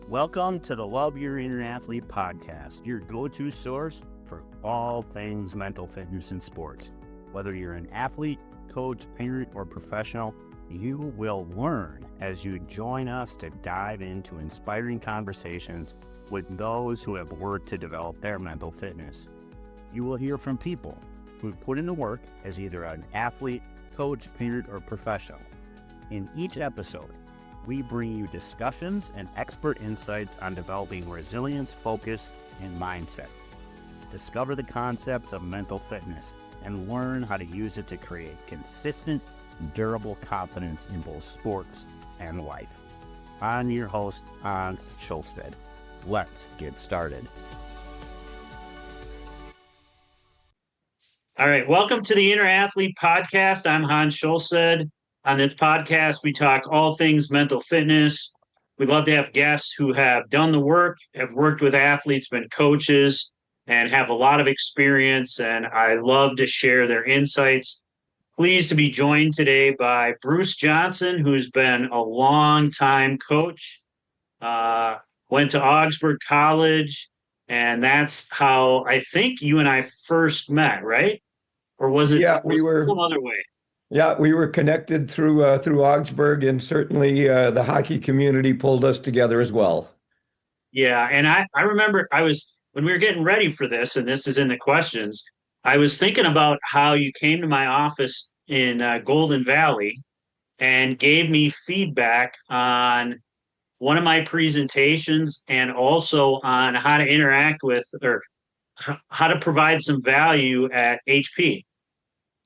Welcome to the Love Your Inner Athlete podcast, your go-to source for all things mental fitness and sports. Whether you're an athlete, coach, parent, or professional, you will learn as you join us to dive into inspiring conversations with those who have worked to develop their mental fitness. You will hear from people who've put in the work as either an athlete, coach, parent, or professional. In each episode, we bring you discussions and expert insights on developing resilience, focus, and mindset. Discover the concepts of mental fitness and learn how to use it to create consistent, durable confidence in both sports and life. I'm your host, Hans Schulstead. Let's get started. All right, welcome to the Inner Athlete podcast. I'm Hans Schulstead. On this podcast, we talk all things mental fitness. We love to have guests who have done the work, have worked with athletes, been coaches, and have a lot of experience. And I love to share their insights. Pleased to be joined today by Bruce Johnson, who's been a long-time coach, went to Augsburg College, and that's how I think you and I first met, right? Or was it some other way? Yeah, we were connected through Augsburg, and certainly the hockey community pulled us together as well. Yeah, and I remember when we were getting ready for this, and this is in the questions, I was thinking about how you came to my office in Golden Valley and gave me feedback on one of my presentations and also on how to interact with or how to provide some value at HP.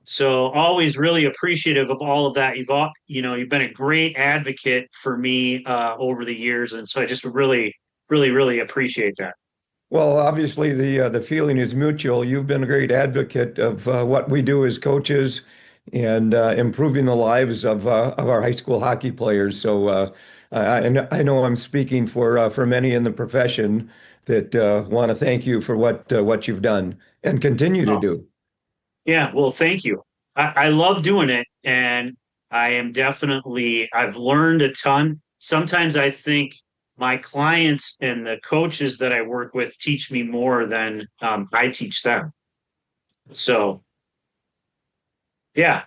So always really appreciative of all of that. You've been a great advocate for me over the years. And so I just really, really, really appreciate that. Well, obviously the feeling is mutual. You've been a great advocate of what we do as coaches and improving the lives of our high school hockey players. So I know I'm speaking for many in the profession that want to thank you for what you've done and continue to do. Yeah, well, thank you. I love doing it, and I've learned a ton. Sometimes I think my clients and the coaches that I work with teach me more than I teach them. So, yeah.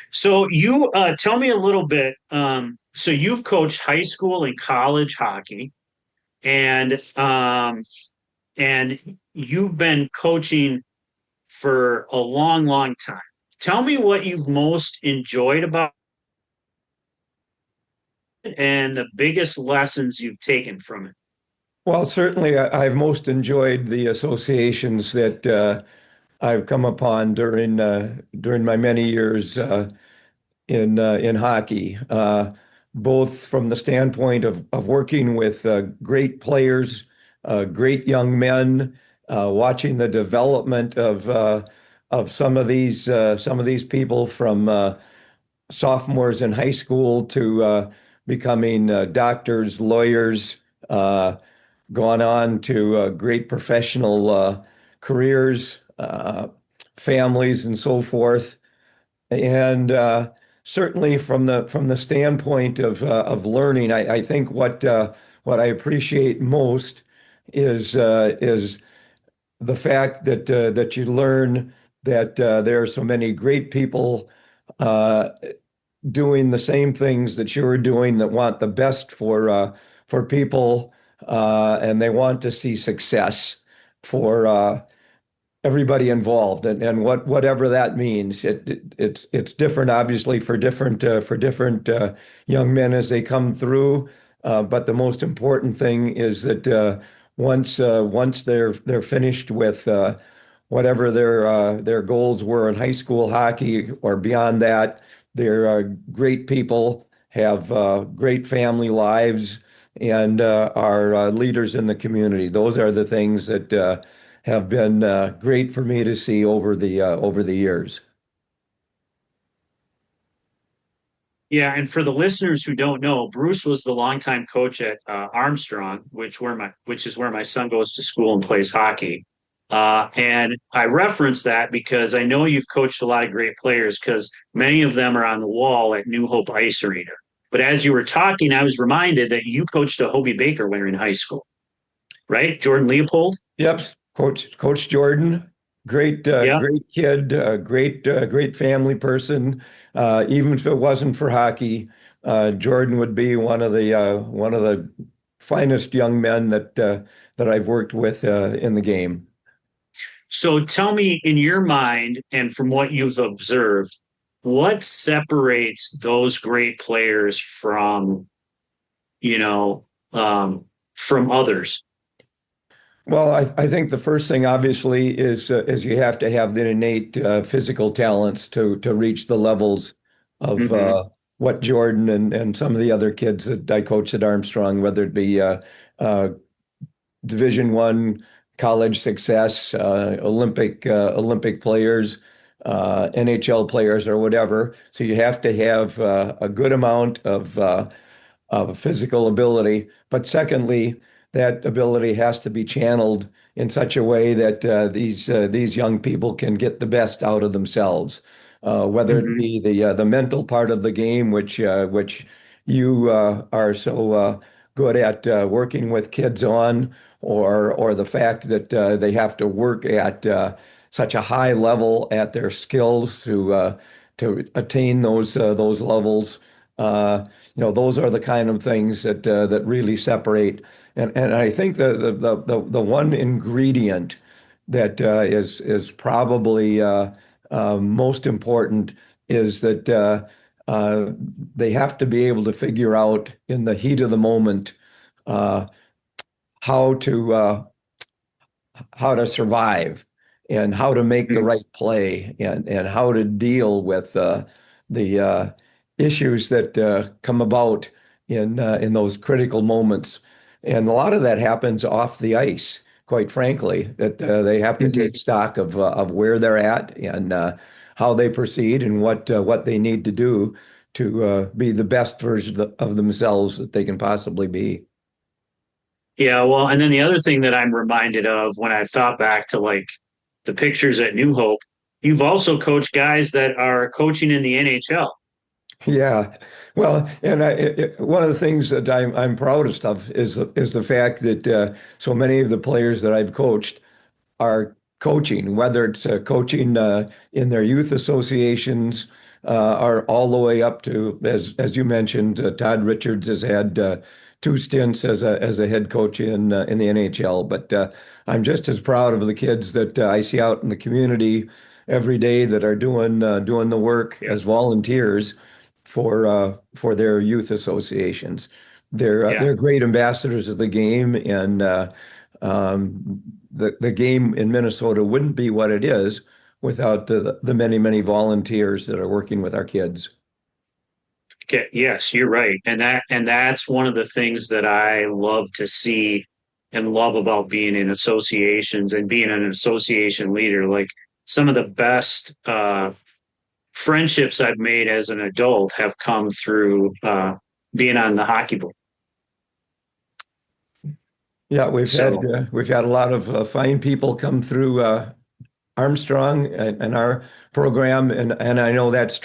So you tell me a little bit. So you've coached high school and college hockey, and you've been coaching for a long, long time. Tell me what you've most enjoyed about it and the biggest lessons you've taken from it. Well, certainly I've most enjoyed the associations that I've come upon during my many years in hockey, both from the standpoint of working with great players, great young men, watching the development of some of these people from sophomores in high school to becoming doctors, lawyers, gone on to great professional careers, families, and so forth. And certainly from the standpoint of learning, I think what I appreciate most is the fact that you learn that there are so many great people doing the same things that you are doing that want the best for people, and they want to see success for everybody involved, and whatever that means. It's different, obviously, for different young men as they come through. But the most important thing is that once they're finished with whatever their goals were in high school hockey or beyond that, they're great people, have great family lives, and are leaders in the community. Those are the things that have been great for me to see over the years. Yeah, and for the listeners who don't know, Bruce was the longtime coach at Armstrong, which is where my son goes to school and plays hockey. And I reference that because I know you've coached a lot of great players because many of them are on the wall at New Hope Ice Arena. But as you were talking, I was reminded that you coached a Hobie Baker winner in high school, right? Jordan Leopold. Yep, Coach Jordan, Yeah. great kid, great family person. Even if it wasn't for hockey, Jordan would be one of the finest young men that I've worked with in the game. So tell me, in your mind, and from what you've observed, what separates those great players you know, from others? Well, I think the first thing, obviously, is you have to have the innate physical talents to reach the levels of Hmm. what Jordan and some of the other kids that I coached at Armstrong, whether it be uh, Division One college success, Olympic players, NHL players, or whatever. So you have to have a good amount of physical ability. But secondly, that ability has to be channeled in such a way that these young people can get the best out of themselves, whether it Hmm. be the mental part of the game, which you are so good at working with kids on, or the fact that they have to work at such a high level at their skills to attain those levels. Those are the kind of things that really separate. And I think the one ingredient that is probably most important is that they have to be able to figure out in the heat of the moment uh, how to uh, how to survive and how to make the right play and how to deal with the issues that come about in those critical moments. And a lot of that happens off the ice, quite frankly, that they have to Hmm. take stock of where they're at and how they proceed and what they need to do to be the best version of themselves that they can possibly be. Yeah, well, and then the other thing that I'm reminded of when I thought back to like the pictures at New Hope, you've also coached guys that are coaching in the NHL. Yeah, well, and one of the things that I'm proudest of is the fact that so many of the players that I've coached are coaching, whether it's coaching in their youth associations or all the way up to, as you mentioned, Todd Richards has had two stints as a head coach in the NHL. But I'm just as proud of the kids that I see out in the community every day that are doing the work as volunteers for their youth associations. Yeah. They're great ambassadors of the game, and the game in Minnesota wouldn't be what it is without the many volunteers that are working with our kids. Okay. Yes, you're right. And that's one of the things that I love to see and love about being in associations and being an association leader. Like some of the best friendships I've made as an adult have come through being on the hockey board. Yeah, So we've had a lot of fine people come through Armstrong and our program, and I know that's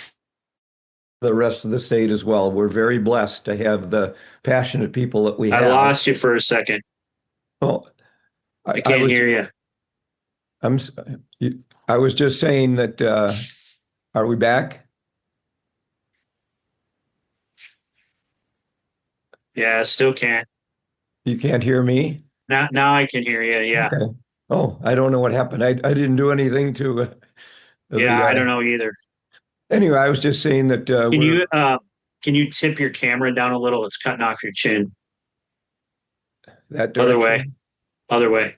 the rest of the state as well. We're very blessed to have the passionate people that we I have. lost you for a second. Well, I I can't was hear you. I'm s- I was just saying that are we back? Yeah, still can't. You can't hear me? Now I can hear you. Yeah. Okay. Oh, I don't know what happened. I didn't do anything to Yeah, the I don't know either. anyway, I was just saying that Can you can you tip your camera down a little? It's cutting off your chin. that Other way. direction. Other way.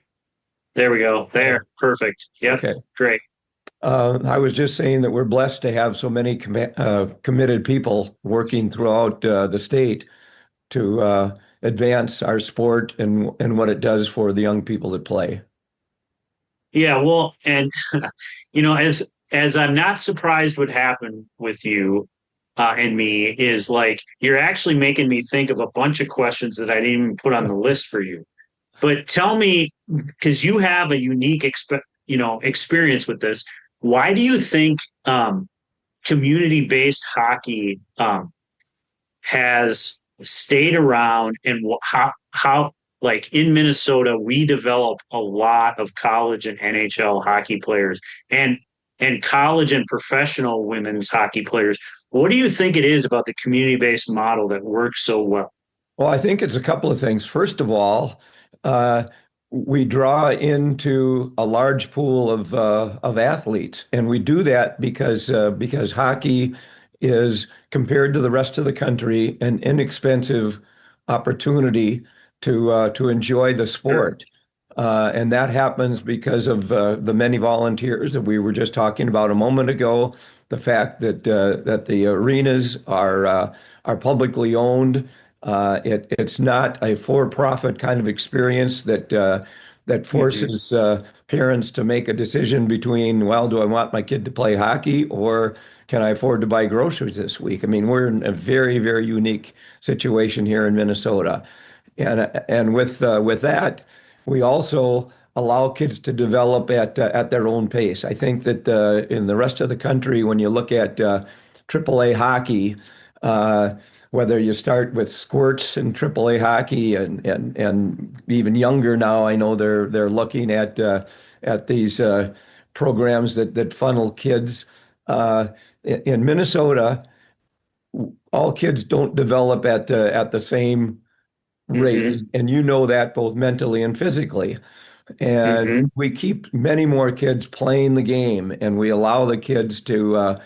There we go. Oh, There. Perfect. Yep. okay. Great. I was just saying that we're blessed to have so many committed people working throughout the state to advance our sport and what it does for the young people that play. Yeah, well, and as I'm not surprised what happened with you and me is like you're actually making me think of a bunch of questions that I didn't even put on the list for you. But tell me, because you have a unique experience with this, why do you think community-based hockey has stayed around, and how like in Minnesota we develop a lot of college and NHL hockey players, and college and professional women's hockey players. What do you think it is about the community-based model that works so well? Well, I think it's a couple of things. First of all, uh, we draw into a large pool of athletes, and we do that because hockey is, compared to the rest of the country, an inexpensive opportunity to enjoy the Sure. sport. And that happens because of the many volunteers that we were just talking about a moment ago. The fact that the arenas are publicly owned. It's not a for-profit kind of experience that Mhm. forces parents to make a decision between, well, do I want my kid to play hockey or can I afford to buy groceries this week? I mean, we're in a very, very unique situation here in Minnesota. And with that, we also allow kids to develop at their own pace. I think that in the rest of the country, when you look at AAA hockey, uh, whether you start with squirts in AAA hockey and even younger now, I know they're looking at these programs that funnel kids. In Minnesota, all kids don't develop at the same rate, Mhm. and you know that both mentally and physically. And Mhm. we keep many more kids playing the game, and we allow the kids to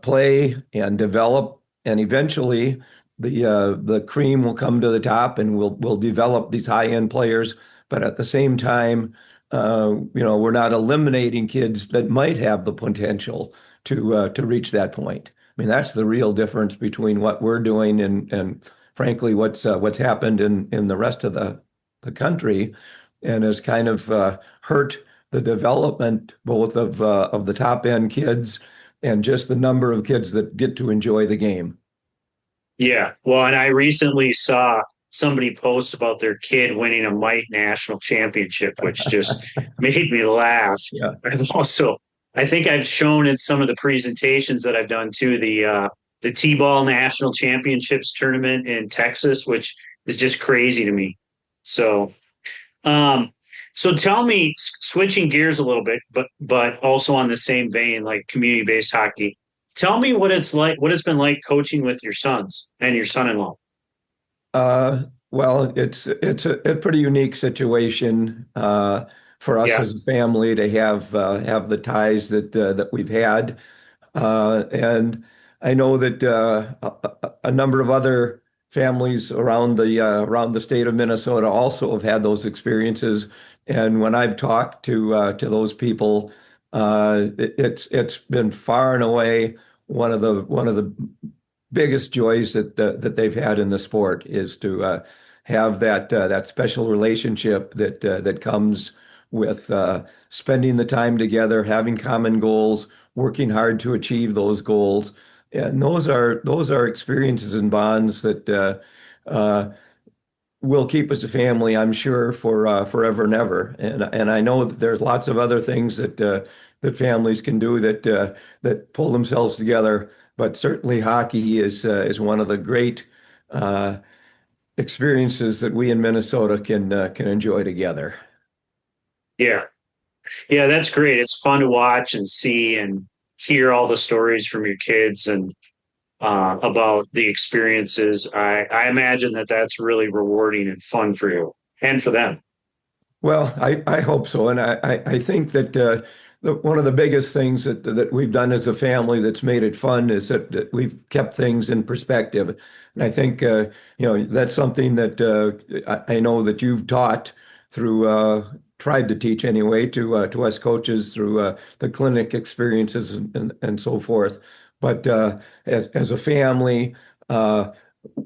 play and develop, and eventually the cream will come to the top, and we'll develop these high-end players. But at the same time, we're not eliminating kids that might have the potential to reach that point. I mean, that's the real difference between what we're doing and frankly what's happened in the rest of the country and has kind of hurt the development both of the top end kids and just the number of kids that get to enjoy the game. Yeah. Well, and I recently saw somebody post about their kid winning a Mite national championship, which just made me laugh. Yeah. I've also, I think I've shown in some of the presentations that I've done too, the T-ball national championships tournament in Texas, which is just crazy to me. So, um, so tell me, switching gears a little bit, but also on the same vein, like community-based hockey. Tell me what it's been like coaching with your sons and your son-in-law. Well, it's a pretty unique situation for us Yeah. as a family to have the ties that we've had. And I know that a number of other families around the state of Minnesota also have had those experiences. And when I've talked to those people, it's been far and away one of the biggest joys that they've had in the sport is to have that special relationship that comes with spending the time together, having common goals, working hard to achieve those goals. And those are experiences and bonds that will keep us a family, I'm sure, for forever and ever. And I know that there's lots of other things that families can do that pull themselves together. But certainly, hockey is one of the great uh, experiences that we in Minnesota can enjoy together. Yeah. Yeah, that's great. It's fun to watch and see and hear all the stories from your kids and about the experiences. I imagine that that's really rewarding and fun for you and for them. Well, I hope so, and I think that one of the biggest things that we've done as a family that's made it fun is that we've kept things in perspective, and I think that's something that I know that you've taught through tried to teach anyway to us coaches through the clinic experiences and so forth. But as a family.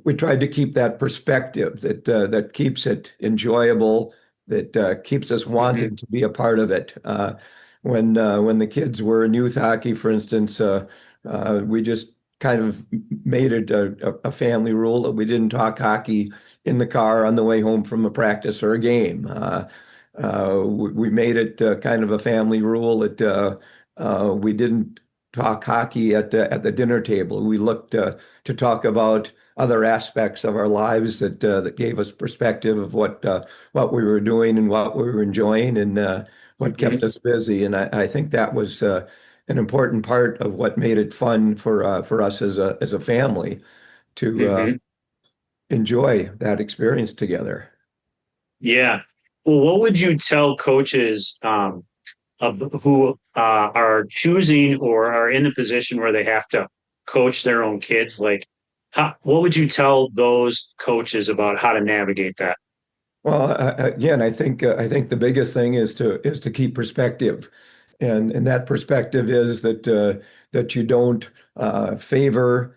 We tried to keep that perspective that keeps it enjoyable, that keeps us Hmm. wanting to be a part of it. When the kids were in youth hockey, for instance, we just kind of made it a family rule that we didn't talk hockey in the car on the way home from a practice or a game. We made it kind of a family rule that we didn't talk hockey at the dinner table. We looked to talk about other aspects of our lives that gave us perspective of what we were doing and what we were enjoying and what kept us busy. And I think that was an important part of what made it fun for us as a family to Mhm. enjoy that experience together. Yeah. Well, what would you tell coaches who are choosing or are in the position where they have to coach their own kids? Like, what would you tell those coaches about how to navigate that? Well, again, I think the biggest thing is to keep perspective, and that perspective is that you don't favor,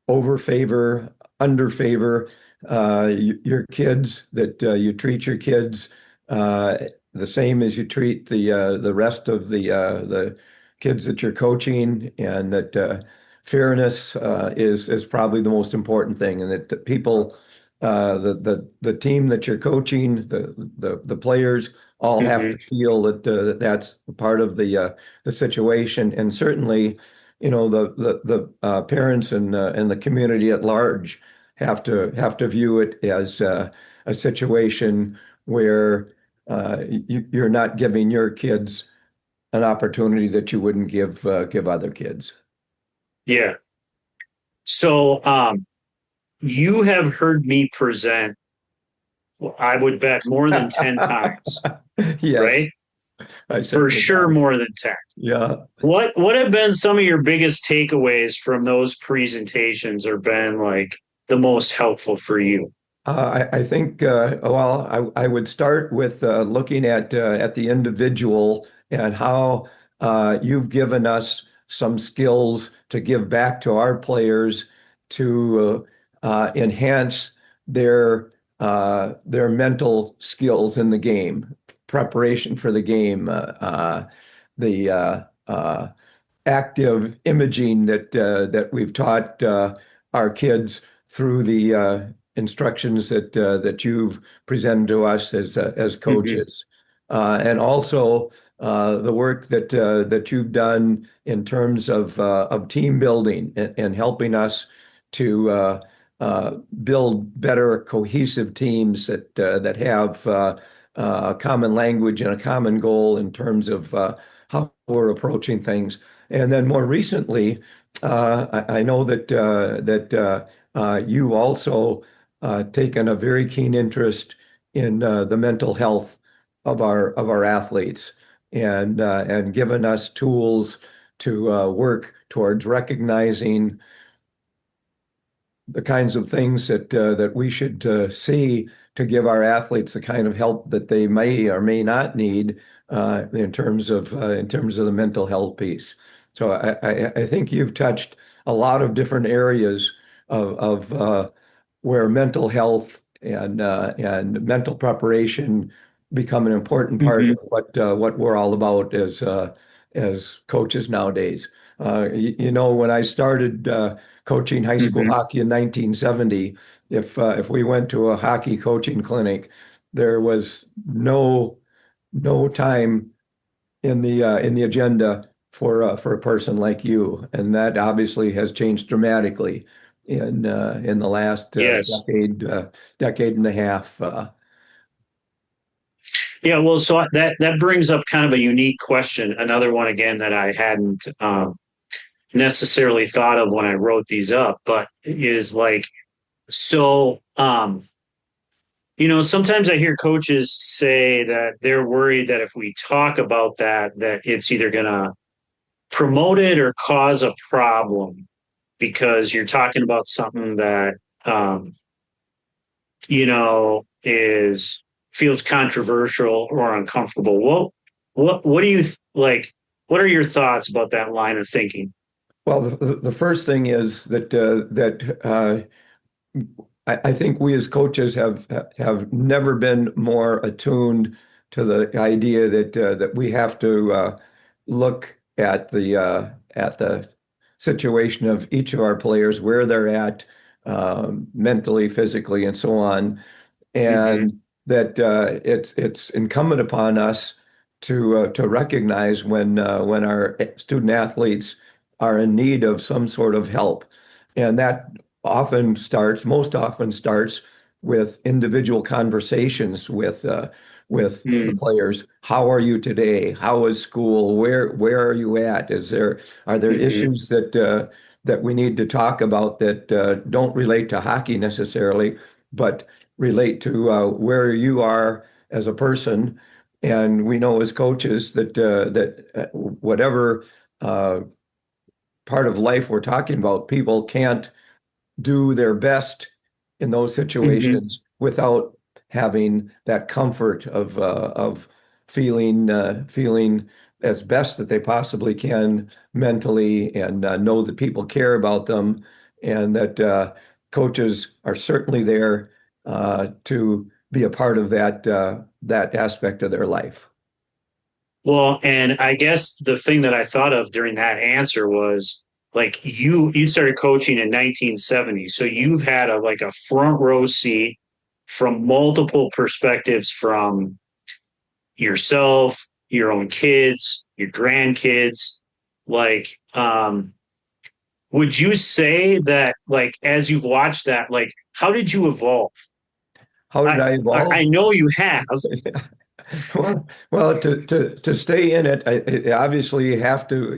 over favor, under favor your kids. That you treat your kids uh, the same as you treat the rest of the kids that you're coaching, and that fairness is probably the most important thing, and that people the team that you're coaching, the players all have Hmm. to feel that that's part of the situation, and certainly, the parents and the community at large have to view it as a situation where you're not giving your kids an opportunity that you wouldn't give other kids. Yeah. So, you have heard me present, I would bet more than 10 times, Yes, right? I For certainly sure, have. more than 10. Yeah. What have been some of your biggest takeaways from those presentations or been like the most helpful for you? I think, well, I would start with looking at the individual and how you've given us some skills to give back to our players to enhance their mental skills in the game, preparation for the game, the active imaging that we've taught our kids through the instructions that you've presented to us as Hmm. coaches, and also the work that you've done in terms of team building and helping us to build better cohesive teams that have a common language and a common goal in terms of how we're approaching things. And then more recently, I know that you've also taken a very keen interest in the mental health of our athletes, and given us tools to work towards recognizing the kinds of things that we should see to give our athletes the kind of help that they may or may not need in terms of the mental health piece. So I think you've touched a lot of different areas of where mental health and mental preparation become an important part Hmm. of what we're all about as coaches nowadays. When I started coaching high school Hmm. hockey in 1970, if we went to a hockey coaching clinic, there was no time in the agenda for a person like you, and that obviously has changed dramatically in the last Yes. decade and a half. Yeah. Well, so that brings up kind of a unique question. Another one again that I hadn't necessarily thought of when I wrote these up, but is like, so, sometimes I hear coaches say that they're worried that if we talk about that, that it's either going to promote it or cause a problem because you're talking about something that, um, is feels controversial or uncomfortable. What do you like? What are your thoughts about that line of thinking? Well, the first thing is that I think we as coaches have never been more attuned to the idea that we have to look at the situation of each of our players, where they're at mentally, physically, and so on, Hmm. and that it's incumbent upon us to recognize when our student athletes are in need of some sort of help. And that most often starts with individual conversations with the Mm, players. How are you today? How is school? Where are you at? Are there mhm, issues that we need to talk about that don't relate to hockey necessarily, but relate to where you are as a person? And we know as coaches that whatever uh, part of life we're talking about, people can't do their best in those mhm. situations without having that comfort of feeling as best that they possibly can mentally, and know that people care about them, and that coaches are certainly there to be a part of that aspect of their life. Well, and I guess the thing that I thought of during that answer was like you started coaching in 1970, so you've had a front row seat from multiple perspectives from yourself, your own kids, your grandkids. Like, would you say that like as you've watched that, like how did you evolve? How did I I I evolve? know you have. Well, to stay in it, obviously you have to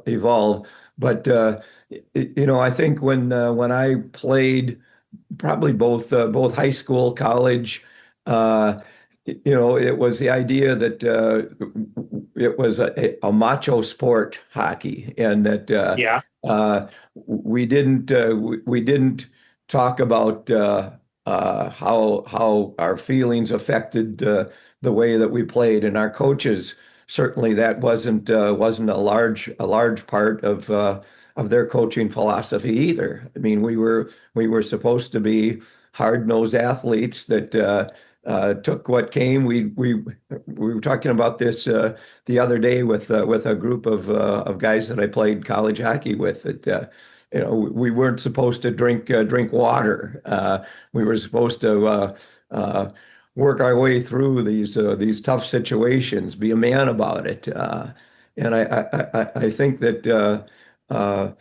evolve. But I think when I played, probably both high school, college, uh, it was the idea that it was a macho sport, hockey, and that Yeah. we didn't talk about how our feelings affected the way that we played, and our coaches certainly that wasn't a large part of their coaching philosophy either. I mean, we were supposed to be hard-nosed athletes that took what came. We were talking about this the other day with a group of guys that I played college hockey with. That we weren't supposed to drink water. We were supposed to work our way through these tough situations, be a man about it. And I think that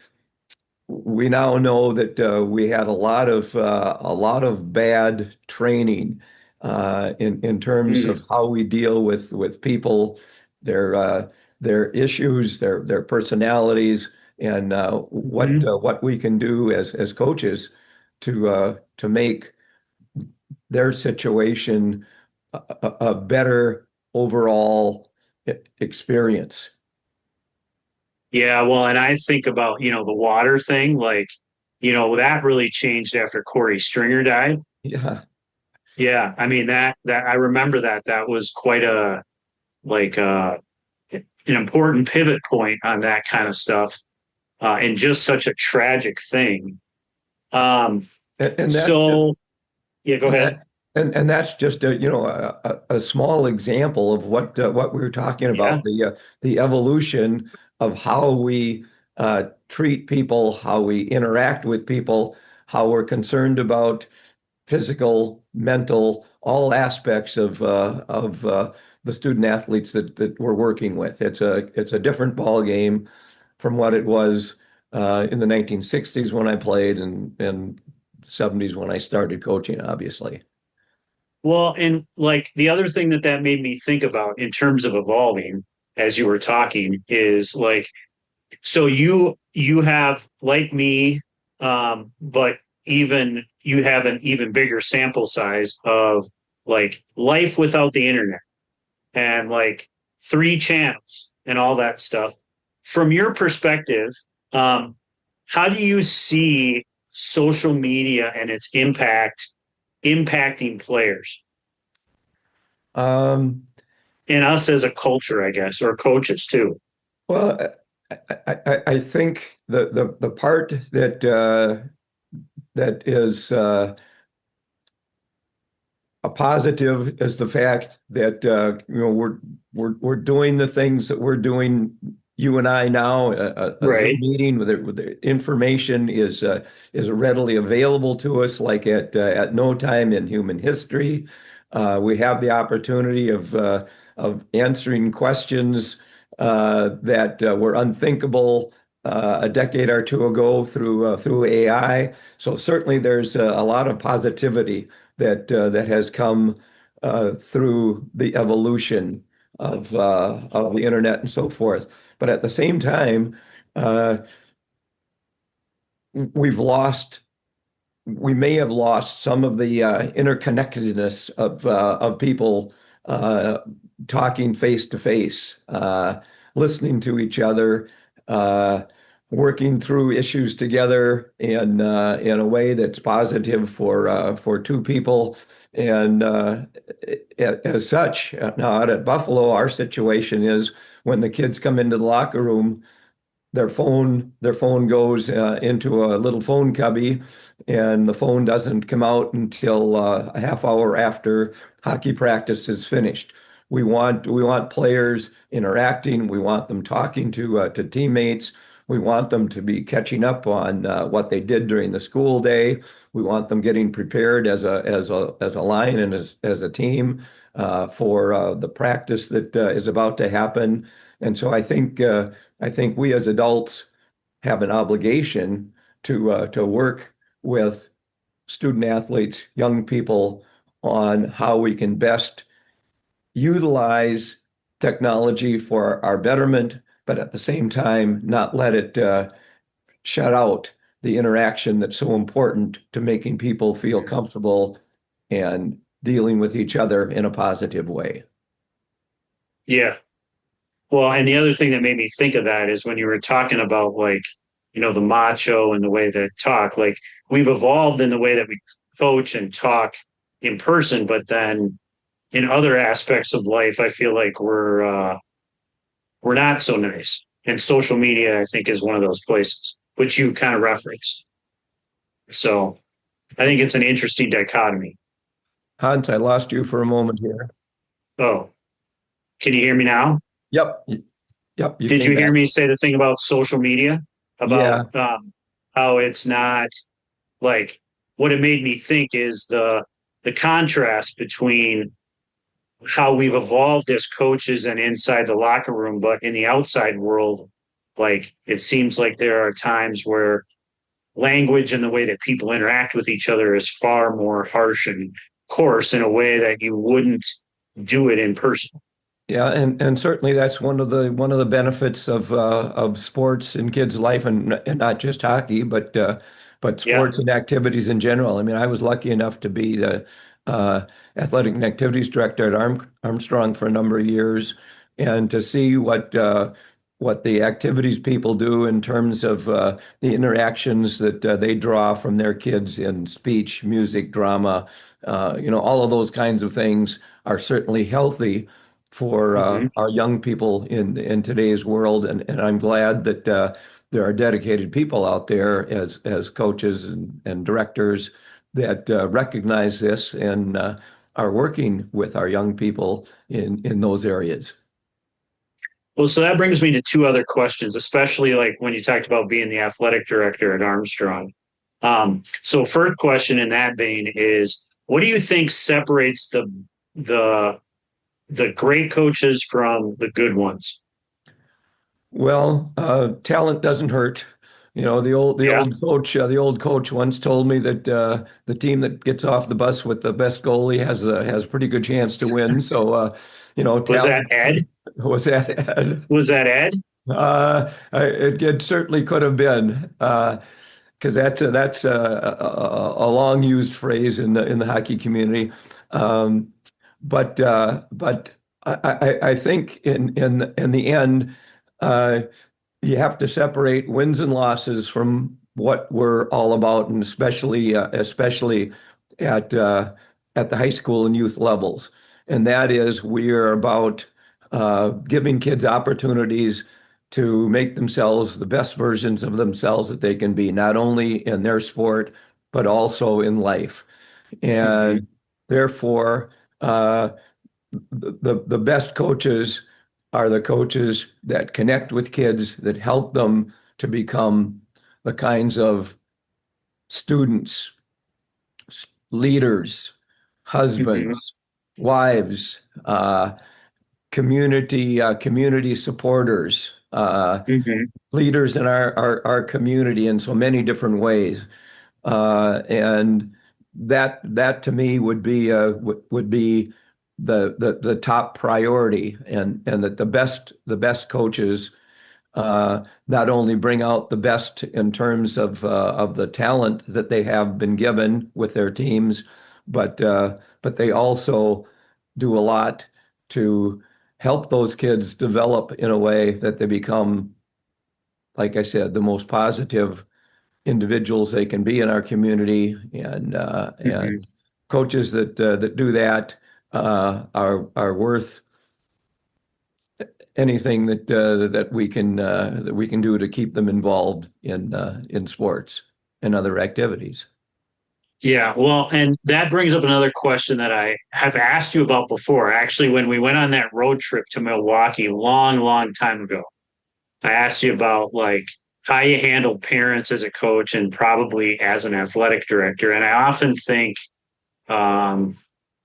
we now know that we had a lot of bad training in terms Mm, of how we deal with people, their their issues, their personalities, and mhm. what we can do as coaches to make their situation a better overall experience. Yeah, well, and I think about, the water thing, like, that really changed after Corey Stringer died. Yeah. Yeah, I mean that I remember that was quite a like an important pivot point on that kind of stuff, and just such a tragic thing. Um, And that's just so yeah, go And ahead. that and that's just a small example of what we were talking Yeah. about, the evolution of how we treat people, how we interact with people, how we're concerned about physical, mental, all aspects of the student athletes that we're working with. It's a different ball game from what it was in the 1960s when I played, and 70s when I started coaching, obviously. Well, and like the other thing that made me think about in terms of evolving as you were talking is like so you have like me, but even you have an even bigger sample size of like life without the internet and like three channels and all that stuff. From your perspective, um, how do you see social media and its impact impacting players Um, and us as a culture, I guess, or coaches too? well, I think the part that is a positive is the fact that we're doing the things that we're doing, you and I now. A Zoom Right. meeting with the information is readily available to us, like at no time in human history. We have the opportunity of answering questions that were unthinkable a decade or two ago through AI. So certainly there's a lot of positivity that has come through the evolution of the internet and so forth. But at the same time, uh, we've lost we may have lost some of the interconnectedness of people uh, talking face to face, listening to each other, uh, working through issues together in a way that's positive for two people. And as such, now out at Buffalo, our situation is when the kids come into the locker room, their phone goes into a little phone cubby, and the phone doesn't come out until a half hour after hockey practice is finished. We want players interacting. We want them talking to teammates. We want them to be catching up on what they did during the school day. We want them getting prepared as a line and as a team for the practice that is about to happen. And so I think we as adults have an obligation to work with student athletes, young people, on how we can best utilize technology for our betterment, but at the same time, not let it shut out the interaction that's so important to making people feel comfortable and dealing with each other in a positive way. Yeah. Well, and the other thing that made me think of that is when you were talking about like, the macho and the way that talk, like we've evolved in the way that we coach and talk in person, but then in other aspects of life, I feel like we're not so nice. And social media, I think, is one of those places, which you kind of referenced. So I think it's an interesting dichotomy. Hans, I lost you for a moment here. Oh, can you hear me now? Yep. Yep. Did came you hear back. me say the thing about social media? Yeah. About how it's not like what it made me think is the contrast between how we've evolved as coaches and inside the locker room, but in the outside world, like it seems like there are times where language and the way that people interact with each other is far more harsh and coarse in a way that you wouldn't do it in person. Yeah, and certainly that's one of the benefits of sports in kids' life, and not just hockey, but Yeah. sports and activities in general. I mean, I was lucky enough to be the athletic and activities director at Armstrong for a number of years, and to see what the activities people do in terms of the interactions that they draw from their kids in speech, music, drama, all of those kinds of things are certainly healthy for Mhm. our young people in today's world, and I'm glad that there are dedicated people out there as coaches and directors that recognize this and are working with our young people in those areas. Well, so that brings me to two other questions, especially like when you talked about being the athletic director at Armstrong. So first question in that vein is, what do you think separates the the great coaches from the good ones? Well, talent doesn't hurt. The Yeah. old coach once told me that the team that gets off the bus with the best goalie has a pretty good chance to win. So, Was that talent Ed? was that. Was that Ed? It certainly could have been, because that's a long used phrase in the hockey community. Um, but I think in the end, uh, you have to separate wins and losses from what we're all about, and especially at at the high school and youth levels. And that is, we are about giving kids opportunities to make themselves the best versions of themselves that they can be, not only in their sport, but also in life. And Mhm. therefore, uh, the best coaches are the coaches that connect with kids, that help them to become the kinds of students, leaders, Mhm. husbands, wives, community supporters, Hmm. leaders in our community in so many different ways. And that to me would be the top priority, and that the best coaches not only bring out the best in terms of the talent that they have been given with their teams, but they also do a lot to help those kids develop in a way that they become, like I said, the most positive individuals they can be in our community. And Hmm. coaches that do that are worth anything that we can do to keep them involved in sports and other activities. Yeah, well, and that brings up another question that I have asked you about before. Actually, when we went on that road trip to Milwaukee, long, long time ago, I asked you about like how you handle parents as a coach and probably as an athletic director. And I often think um,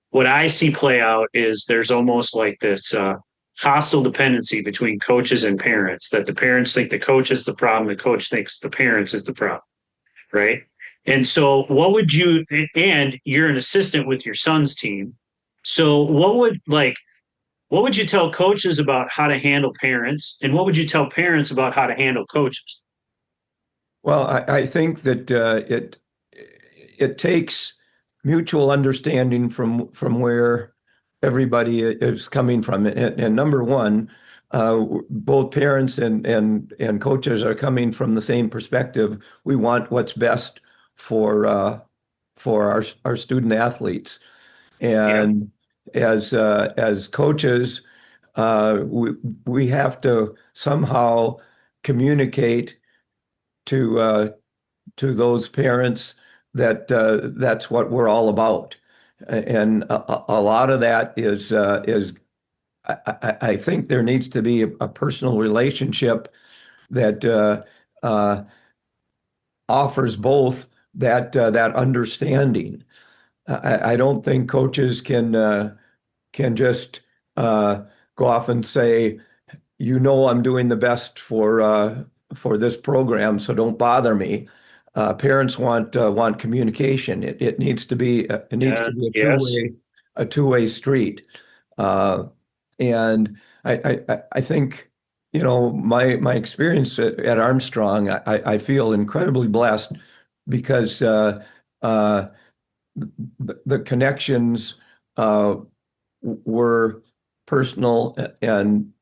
what I see play out is there's almost like this hostile dependency between coaches and parents, that the parents think the coach is the problem, the coach thinks the parents is the problem, right? And so, what would you, and you're an assistant with your son's team. So, what would you tell coaches about how to handle parents? And what would you tell parents about how to handle coaches? Well, I think that it takes mutual understanding from where everybody is coming from. And number one, both parents and coaches are coming from the same perspective. We want what's best for for our student athletes. Yeah. And as coaches, we have to somehow communicate to those parents that that's what we're all about. And a lot of that is I think there needs to be a personal relationship that offers both that understanding. I don't think coaches can just go off and say, I'm doing the best for this program, so don't bother me. Parents want communication. It needs to be Yeah. a Yes. two-way street. Uh, and I think my experience at Armstrong, I feel incredibly blessed because uh, the connections uh, were personal, and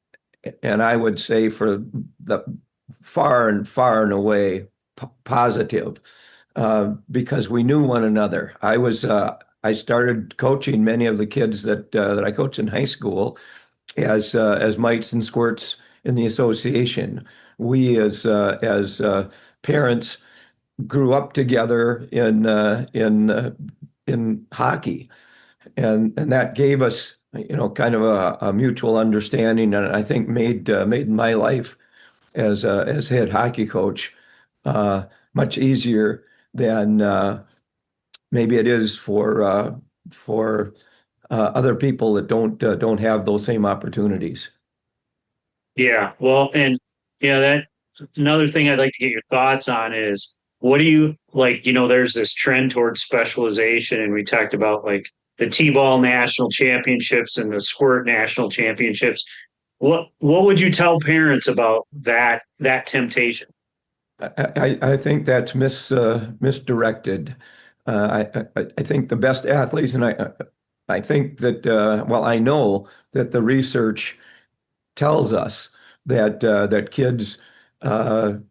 I would say for the far and away positive, because we knew one another. I started coaching many of the kids that I coached in high school as mites and squirts in the association. We as parents grew up together in hockey, and that gave us kind of a mutual understanding, and I think made my life as head hockey coach uh, much easier than maybe it is for other people that don't have those same opportunities. Yeah. Well, and that another thing I'd like to get your thoughts on is what do you like, there's this trend towards specialization, and we talked about like the T-ball national championships and the squirt national championships. What would you tell parents about that temptation? I think that's misdirected. I think the best athletes, and I think that well, I know that the research tells us that kids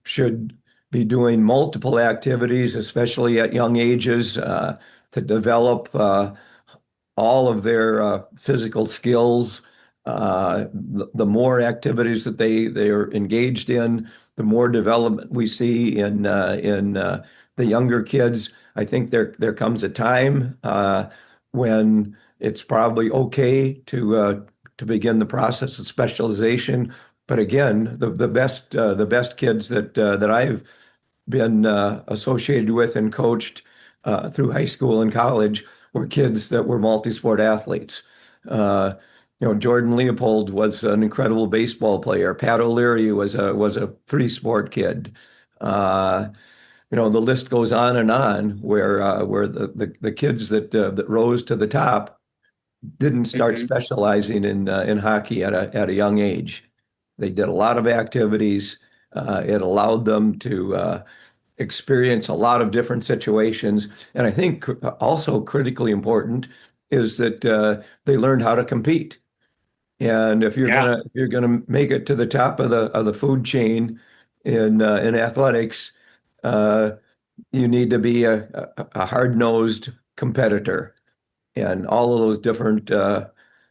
should be doing multiple activities, especially at young ages, to develop all of their physical skills. The more activities that they are engaged in, the more development we see in the younger kids. I think there comes a time when it's probably okay to begin the process of specialization. But again, the best kids that I've been associated with and coached through high school and college were kids that were multi-sport athletes. Uh, Jordan Leopold was an incredible baseball player. Pat O'Leary was a three-sport kid. Uh, the list goes on and on where the kids that rose to the top didn't start Mhm. specializing in hockey at a young age. They did a lot of activities. It allowed them to experience a lot of different situations. And I think also critically important is that they learned how to compete. And if you're Yeah, gonna make it to the top of the food chain in athletics, uh, you need to be a hard-nosed competitor. And all of those different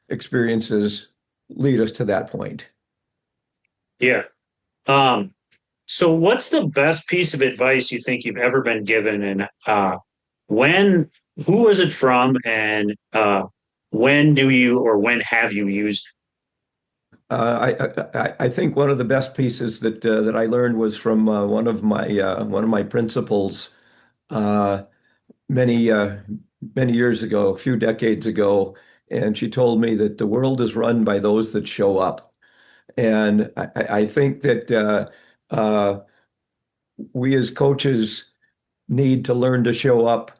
experiences lead us to that point. yeah. Um, so what's the best piece of advice you think you've ever been given, and when, who was it from, and when do you or when have you used I think one of the best pieces that I learned was from one of my principals uh, many many years ago, a few decades ago, and she told me that the world is run by those that show up. And I think that we as coaches need to learn to show up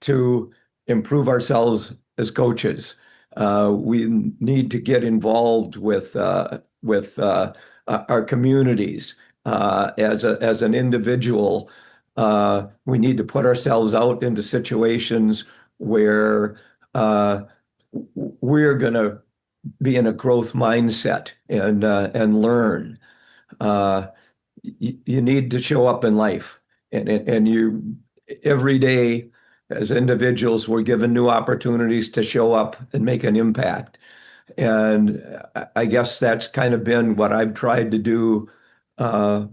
to improve ourselves as coaches. We need to get involved with our communities. As an individual, we need to put ourselves out into situations where we're going to be in a growth mindset and learn. Uh, you need to show up in life, and you every day as individuals we're given new opportunities to show up and make an impact. And I guess that's kind of been what I've tried to do uh,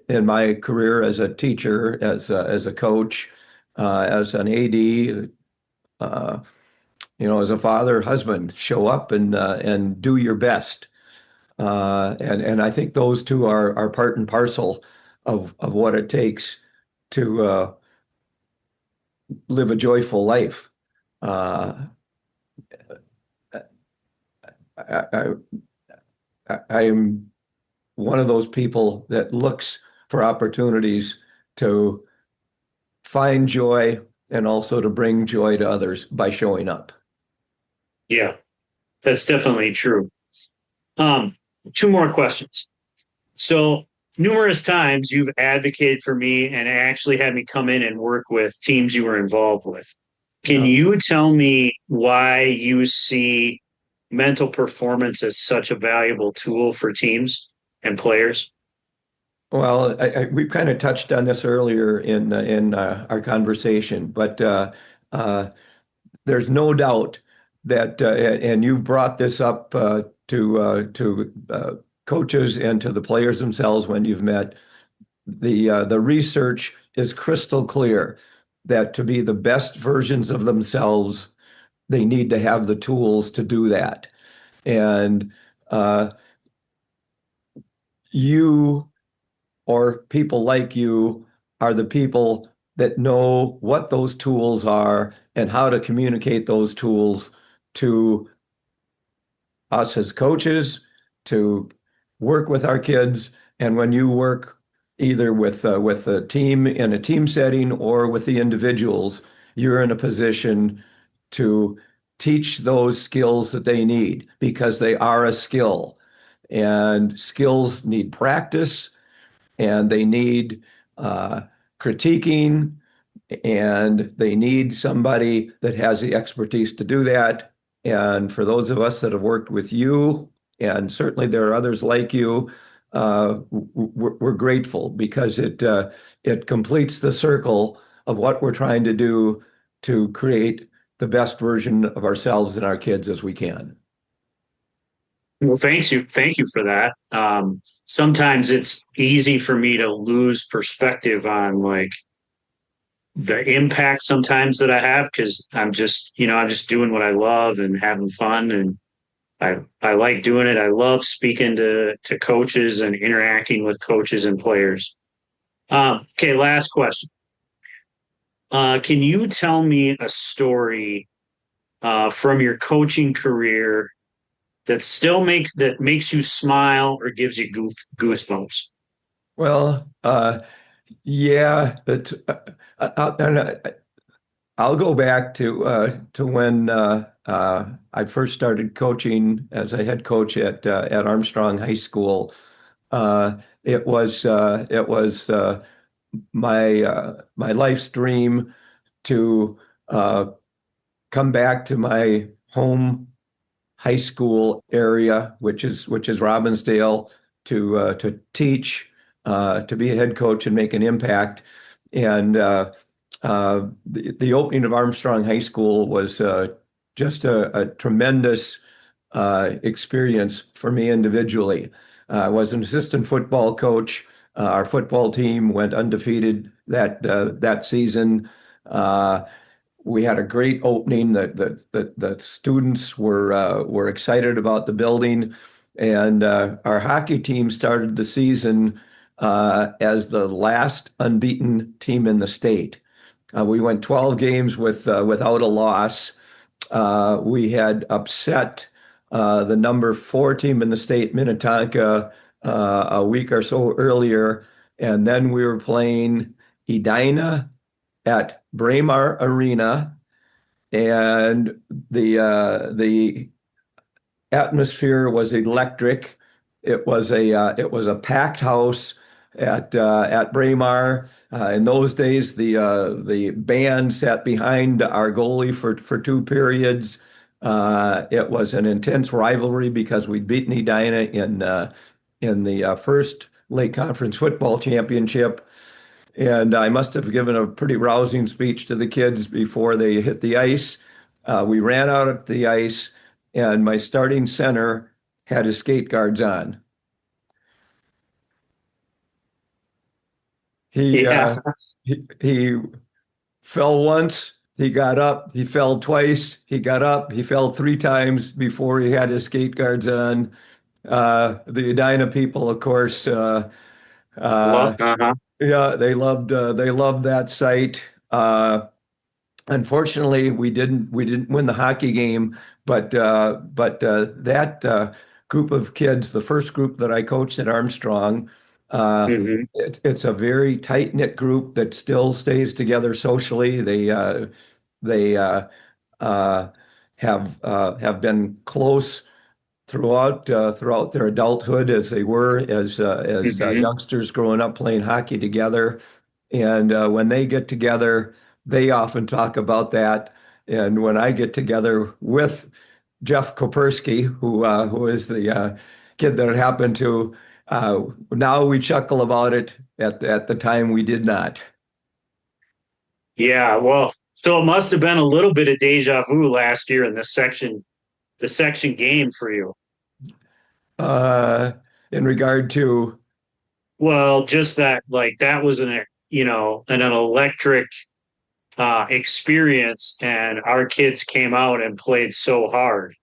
in my career as a teacher, as a coach, as an AD, uh, as a father, husband. Show up and do your best. And I think those two are part and parcel of what it takes to live a joyful life. Uh, I, I am one of those people that looks for opportunities to find joy and also to bring joy to others by showing up. Yeah, that's definitely true. Um, Two more questions. So, numerous times you've advocated for me and actually had me come in and work with teams you were involved with. Can Yeah. you tell me why you see mental performance as such a valuable tool for teams and players? Well, we've kind of touched on this earlier in our conversation, but uh, there's no doubt that, and you've brought this up to coaches and to the players themselves when you've met. The research is crystal clear that to be the best versions of themselves, they need to have the tools to do that. And uh, you or people like you are the people that know what those tools are and how to communicate those tools to us as coaches, to work with our kids. And when you work either with a team in a team setting or with the individuals, you're in a position to teach those skills that they need because they are a skill. And skills need practice and they need critiquing and they need somebody that has the expertise to do that. And for those of us that have worked with you, and certainly there are others like you, we're grateful because it completes the circle of what we're trying to do to create the best version of ourselves and our kids as we can. Well, thank you for that. Sometimes it's easy for me to lose perspective on like the impact sometimes that I have because I'm just doing what I love and having fun and I like doing it. I love speaking to coaches and interacting with coaches and players. Okay, last question. Can you tell me a story from your coaching career that makes you smile or gives you goosebumps? Well, yeah, but and I'll go back to when I first started coaching as a head coach at Armstrong High School. It was my life's dream to come back to my home high school area, which is Robbinsdale, to teach, to be a head coach and make an impact. And the opening of Armstrong High School was just a tremendous experience for me individually. I was an assistant football coach. Our football team went undefeated that season. We had a great opening. The students were excited about the building, and our hockey team started the season as the last unbeaten team in the state. We went 12 games without a loss. We had upset the number 4 team in the state, Minnetonka, a week or so earlier, and then we were playing Edina at Braemar Arena, and the atmosphere was electric. It was a packed house at Braemar. In those days, the band sat behind our goalie for 2 periods. It was an intense rivalry because we'd beaten Edina in the first Lake Conference football championship. And I must have given a pretty rousing speech to the kids before they hit the ice. We ran out at the ice, and my starting center had his skate guards on. He Yeah. he fell once, he got up, he fell twice, he got up, he fell 3 times before he had his skate guards on. The Edina people, of course, Love, uh-huh. yeah, they loved that sight. Unfortunately, we didn't win the hockey game, but that group of kids, the first group that I coached at Armstrong, it's a very tight-knit group that still stays together socially. They have been close throughout their adulthood as they were as youngsters growing up playing hockey together. And when they get together, they often talk about that. And when I get together with Jeff Kopersky, who is the kid that it happened to, now we chuckle about it. At the time, we did not. Yeah, well, so it must have been a little bit of deja vu last year in the section game for you. Uh, in regard to, Well, just that, like that was an electric experience, and our kids came out and played so hard.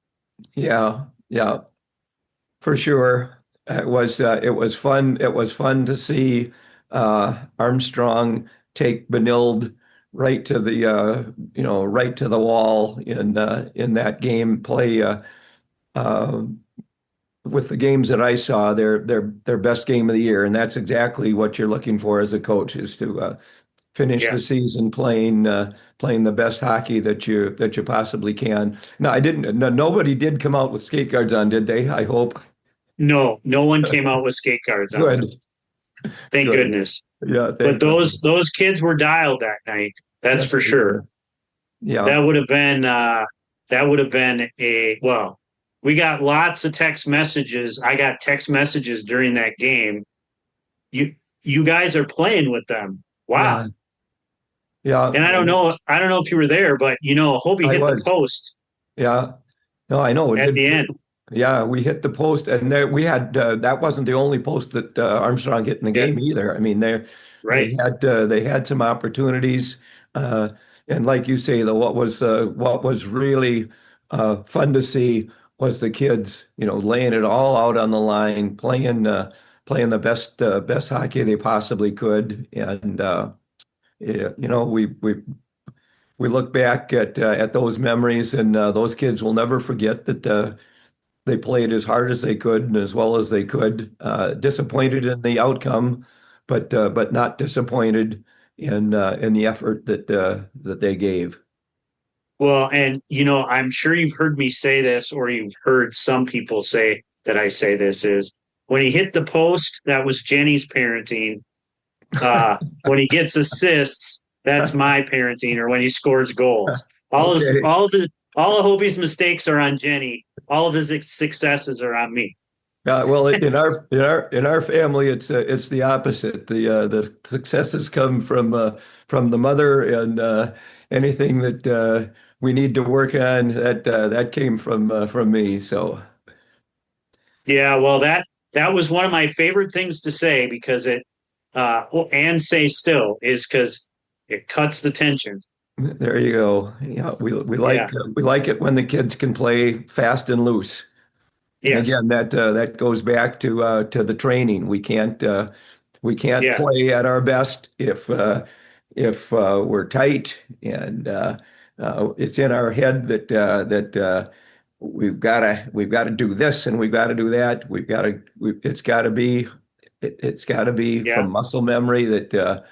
yeah, yeah, for sure. It was fun. It was fun to see Armstrong take Benilde right to the right to the wall in that game. Play uh, with the games that I saw, their best game of the year, and that's exactly what you're looking for as a coach, is to finish Yeah. the season playing the best hockey that you possibly can. No, I didn't. No, nobody did come out with skate guards on, did they? I hope. No, no one came out with skate guards on. Good, Thank good. goodness. Yeah, But thank God. those kids were dialed that night. That's Yes, for sure. yeah, That would have been a well, we got lots of text messages. I got text messages during that game. You guys are playing with them. Wow. yeah, yeah. And I don't know if you were there, but Hobie I hit the was. post Yeah, no, I know. It at did. the end. Yeah, we hit the post, and there we had that wasn't the only post that Armstrong hit in the Yeah, game either. I mean, right. they had some opportunities, uh, and like you say, what was really fun to see was the kids, laying it all out on the line, playing the best hockey they possibly could, and yeah, we look back at those memories, and those kids will never forget that. They played as hard as they could and as well as they could. Disappointed in the outcome, but not disappointed in the effort that they gave. Well, and I'm sure you've heard me say this, or you've heard some people say that I say this is when he hit the post, that was Jenny's parenting. When he gets assists, that's my parenting, or when he scores goals. All Okay. of Hobie's mistakes are on Jenny. All of his successes are on me. Well, in our family, it's the opposite. The successes come from the mother, and anything that we need to work on that came from me. So Yeah, well, that was one of my favorite things to say because and say still is because it cuts the tension. there you go. Yeah, Yeah. we like it when the kids can play fast and loose. And Yes. again, that goes back to the training. We can't Yeah. play at our best if we're tight, and it's in our head that we've got to do this and we've got to do that. It's got to be Yeah. from muscle memory that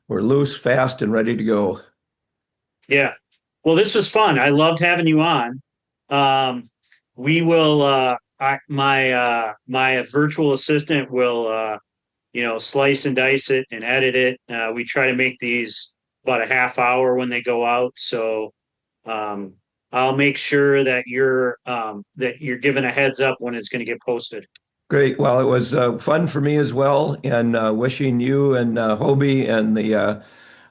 we're loose, fast, and ready to go. Yeah. Well, this was fun. I loved having you on. We will. My virtual assistant will slice and dice it and edit it. We try to make these about a half hour when they go out. So I'll make sure that you're given a heads up when it's going to get posted. Great. Well, it was fun for me as well, and wishing you and Hobie and the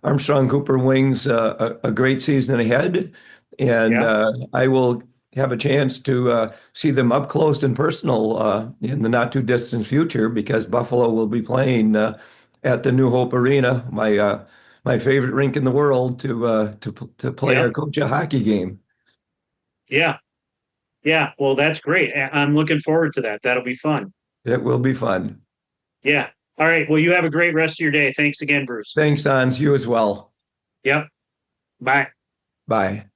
Armstrong Cooper Wings a great season ahead. And Yeah. I will have a chance to see them up close and personal in the not too distant future because Buffalo will be playing at the New Hope Arena, my favorite rink in the world, to play Yeah. our coach a hockey game. Yeah. Yeah. Well, that's great. I'm looking forward to that. That'll be fun. It will be fun. Yeah. All right. Well, you have a great rest of your day. Thanks again, Bruce. Thanks, Hans. You as well. Yep. Bye. Bye.